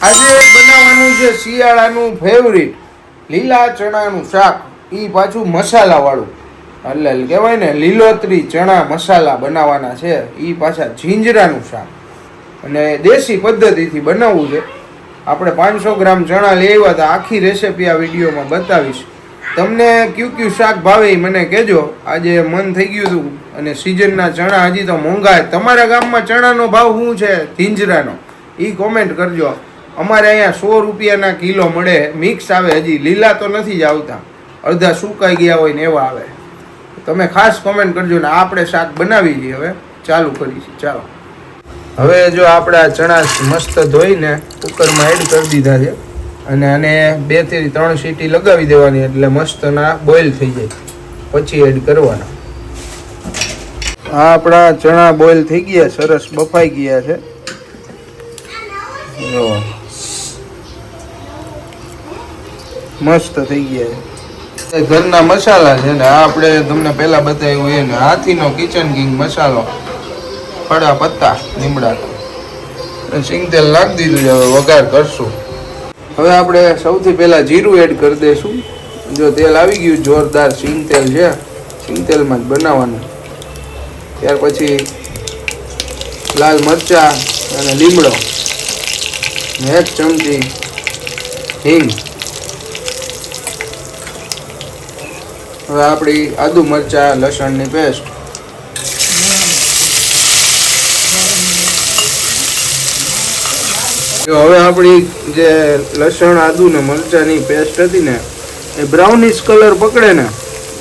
આજે બનાવવાનું છે શિયાળાનું ફેવરિટ લીલા ચણાનું શાક. ઈ પાછું મસાલાવાળું, એટલે કહેવાય ને લીલોતરી ચણા મસાલા બનાવવાના છે. ઈ પાછા જીંજરાનું શાક અને દેશી પદ્ધતિથી બનાવવું છે. આપણે 500 ગ્રામ ચણા લઈ આવ્યા હતા. આખી રેસીપી આ વિડીયોમાં બતાવીશ. તમને કયું શાક ભાવે એ મને કહેજો. આજે મન થઈ ગયું હતું અને સિઝનના ચણા હજી તો મોંઘા. તમારા ગામમાં ચણાનો ભાવ શું છે જીંજરાનો એ કોમેન્ટ કરજો. અમારે અહીંયા 100 રૂપિયાના કિલો મળે, મિક્સ આવે. હજી લીલા તો નથી જ આવતા, અડધા સુકાઈ ગયા હોય ને એવા આવે. તમે ખાસ કોમેન્ટ કરજો ને આપણે શાક બનાવી દઈએ. હવે ચાલુ કરીશું. ચાલો, હવે જો આપણે આ ચણા મસ્ત ધોઈને કુકરમાં એડ કરી દીધા છે અને આને 2 થી 3 સીટી લગાવી દેવાની, એટલે મસ્ત ના બોઇલ થઈ જાય. પછી એડ કરવાના. આ આપણા ચણા બોઇલ થઈ ગયા, સરસ બફાઈ ગયા છે. જો મસ્ત થઈ ગયા છે. ઘરના મસાલા છે ને, આ આપણે તમને પહેલા બતાવ્યું એ ને, હાથીનો કિચન કિંગ મસાલો, ખડા પત્તા લીમડા, સિંગ તેલ નાખી દીધું છે. હવે વઘાર કરશું. હવે આપણે સૌથી પહેલા જીરું એડ કરી દઈશું. જો તેલ આવી ગયું જોરદાર, સિંગ તેલ છે, સિંગ તેલમાં જ બનાવવાનું. ત્યાર પછી લાલ મરચા અને લીમડો, 1 ચમચી હિંગ. હવે આપણી આદુ મરચા લસણની પેસ્ટ, હવે આપણી જે લસણ આદુ ને મરચાની પેસ્ટ હતી ને એ બ્રાઉનિશ કલર પકડે ને,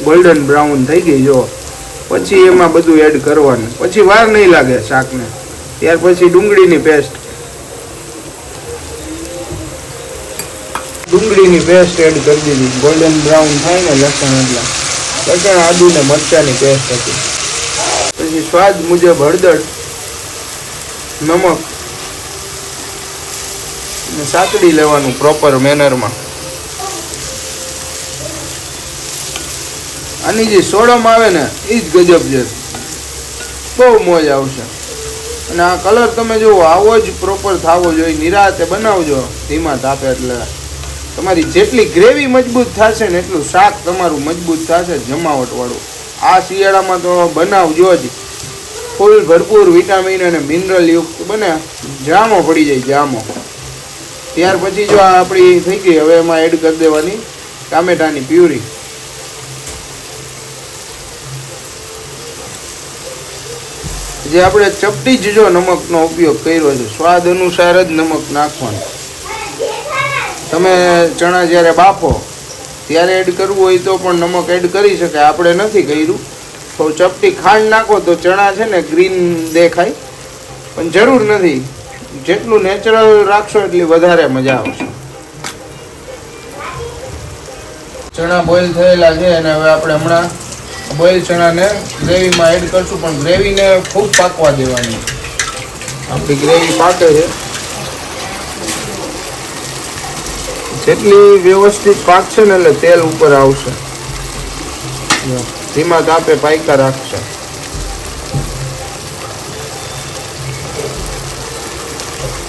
ગોલ્ડન બ્રાઉન થઈ ગઈ. જો પછી એમાં બધું એડ કરવાનું. પછી વાર નહીં લાગે શાકને. ત્યાર પછી ડુંગળીની પેસ્ટ, એડ કરી દીધી. ગોલ્ડન બ્રાઉન થાય ને લસણ, એટલે લસણ આદુ ને મરચાની પેસ્ટ હતી. પછી સ્વાદ મુજબ હળદર, નમક ને સાતડી લેવાનું પ્રોપર મેનરમાં. આની જે સોડમ આવે ને એ જ ગજબ છે, બહુ મોજ આવશે. અને આ કલર તમે જુઓ, આવો જ પ્રોપર થવો જોઈએ. નિરાતે બનાવજો ધીમા તાપે, એટલે તમારી જેટલી ગ્રેવી મજબૂત થશે ને એટલું શાક તમારું મજબૂત થશે, જમાવટવાળું. આ શિયાળામાં તો બનાવજો જ. ફૂલ ભરપૂર વિટામિન અને મિનરલ યુક્ત બને, જામો પડી જાય જામો. ત્યાર પછી જો આ આપણી થઈ ગઈ, હવે એમાં એડ કરી દેવાની ટામેટાની પ્યુરી. જે આપણે ચપટી જ જો નમકનો ઉપયોગ કર્યો છે, સ્વાદ અનુસાર જ નમક નાખવાનું. તમે ચણા જ્યારે બાફો ત્યારે એડ કરવું હોય તો પણ નમક એડ કરી શકાય, આપણે નથી કર્યું. તો ચપટી ખાંડ નાખો તો ચણા છે ને ગ્રીન દેખાય, પણ જરૂર નથી. જેટલું નેચરલ રાખશો એટલી વધારે મજા આવશે. ચણા બોઇલ થયેલા છે અને હવે આપણે હમણાં બોઇલ ચણાને ગ્રેવીમાં એડ કરશું, પણ ગ્રેવીને ખૂબ પાકવા દેવાની. આપણી ગ્રેવી પાકે છે, જેટલી વ્યવસ્થિત પાકશે ને એટલે તેલ ઉપર આવશે. ધીમા તાપે પાયકા રાખશે.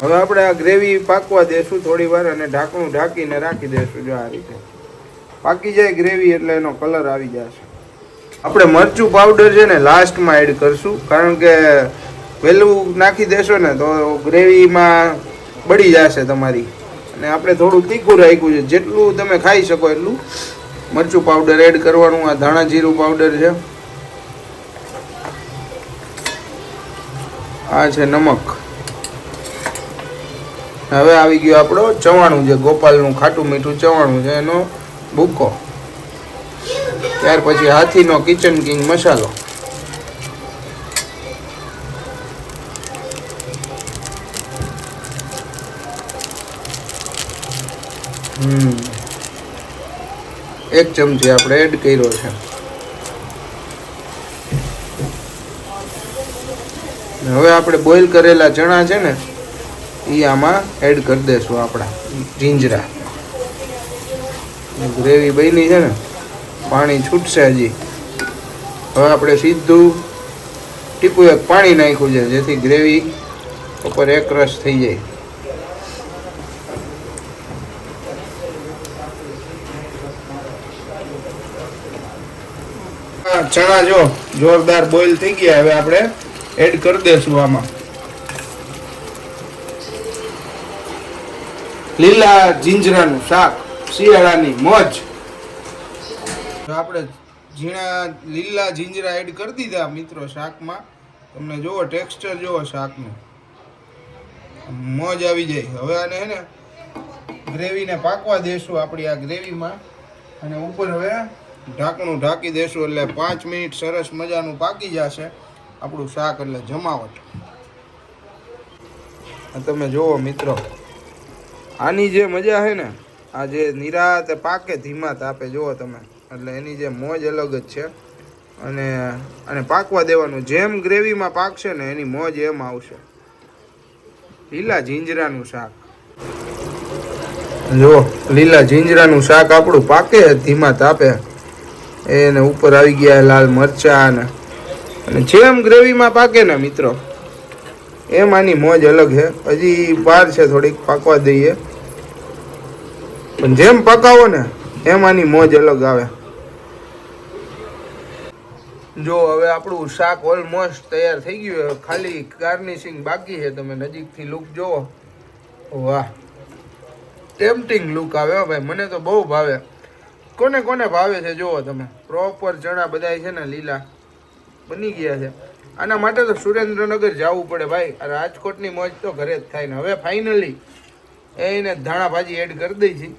હવે આપણે આ ગ્રેવી પાકવા દેશું થોડી વાર અને ઢાંકણું ઢાંકીને રાખી દેશું. જો આ રીતે પાકી જાય ગ્રેવી એટલે એનો કલર આવી જશે. આપણે મરચું પાવડર છે ને લાસ્ટમાં એડ કરશું, કારણ કે પહેલું નાખી દેશો ને તો ગ્રેવીમાં બળી જશે તમારી. અને આપણે થોડું તીખું રાખ્યું છે, જેટલું તમે ખાઈ શકો એટલું મરચું પાવડર એડ કરવાનું. આ ધાણા જીરું પાવડર છે, આ છે નમક. હવે આવી ગયો આપણો ચવાણું, જે ગોપાલનું ખાટું મીઠું ચવાણું છે, એનો ભૂકો. ત્યાર પછી હાથીનો કિચન કિંગ મસાલો, એક ચમચી આપણે એડ કર્યો છે. હવે આપણે બોઇલ કરેલા ચણા છે ને એ આમાં એડ કરી દઈશું. આપણા જીંજરા, ગ્રેવી બની છે ને, પાણી છૂટશે હજી. હવે આપણે સીધું ટીપું એક પાણી નાખ્યું છે, જેથી ગ્રેવી ઉપર એક રસ થઈ જાય. ચણા જો જોરદાર બોઇલ થઈ ગયા. હવે આપણે એડ કરી દેશું આમાં લીલા જીંજરાનું શાક, શિયાળાની મોજ. આપણે લીલા જીંજરા એડ કરી દીધા મિત્રો શાકમાં. તમને જુઓ ટેક્સચર જુઓ શાકનું, મોજ આવી જાય. હવે આને હે ને ગ્રેવીને પાકવા દેશું આપણી આ ગ્રેવીમાં, અને ઉપર હવે ઢાંકણું ઢાંકી દેશું એટલે 5 મિનિટ સરસ મજાનું પાકી જશે આપણું શાક, એટલે જમાવટ. તમે જુઓ મિત્રો, આની જે મજા છે ને, આ જે નિરાતે પાકે ધીમા તાપે જુઓ તમે, એટલે એની જે મોજ અલગ જ છે. અને પાકવા દેવાનું, જેમ ગ્રેવીમાં પાકશે ને એની મોજ એમ આવશે. લીલા જીંજરાનું શાક જુઓ, લીલા જીંજરાનું શાક આપણું પાકે ધીમા તાપે, એને ઉપર આવી ગયા લાલ મરચાં અને જેમ ગ્રેવીમાં પાકે ને મિત્રો એમ આની મોજ અલગ છે. હજી બહાર છે, થોડીક પાકવા દઈએ, પણ જેમ પકાવો ને એમ આની મોજ અલગ આવે. જો હવે આપણું શાક ઓલમોસ્ટ તૈયાર થઈ ગયું, ખાલી ગાર્નિશિંગ બાકી છે. તમે નજીકથી લુક જુઓ, વાહ, ટેમ્પટિંગ લુક આવે હો ભાઈ. મને તો બહુ ભાવે. કોને કોને ભાવે છે જુઓ તમે. પ્રોપર ચણા બધા છે ને લીલા બની ગયા છે. આના માટે તો સુરેન્દ્રનગર જવું પડે ભાઈ. રાજકોટની મોજ તો ઘરે જ થાય ને. હવે ફાઇનલી એને ધાણા ભાજી એડ કરી દઈ છે.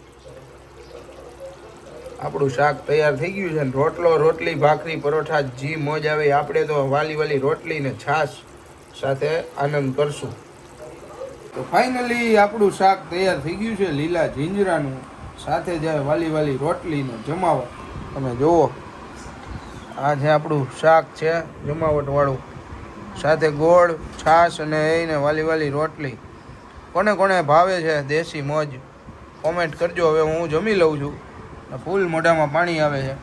આપણું શાક તૈયાર થઈ ગયું છે. રોટલો, રોટલી, ભાખરી, પરોઠા જી મોજ આવે. આપણે તો વાલી વાલી રોટલી ને છાશ સાથે આનંદ કરશું. તો ફાઇનલી આપણું શાક તૈયાર થઈ ગયું છે લીલા જીંજરાનું, સાથે જાય વાલી વાલી રોટલીનો જમાવટ. તમે જુઓ, આ છે આપણું શાક છે જમાવટવાળું, સાથે ગોળ, છાશ અને એને વાલી વાલી રોટલી. કોને કોને ભાવે છે દેશી મોજ કોમેન્ટ કરજો. હવે હું જમી લઉં છું, ફૂલ મોઢામાં પાણી આવે છે.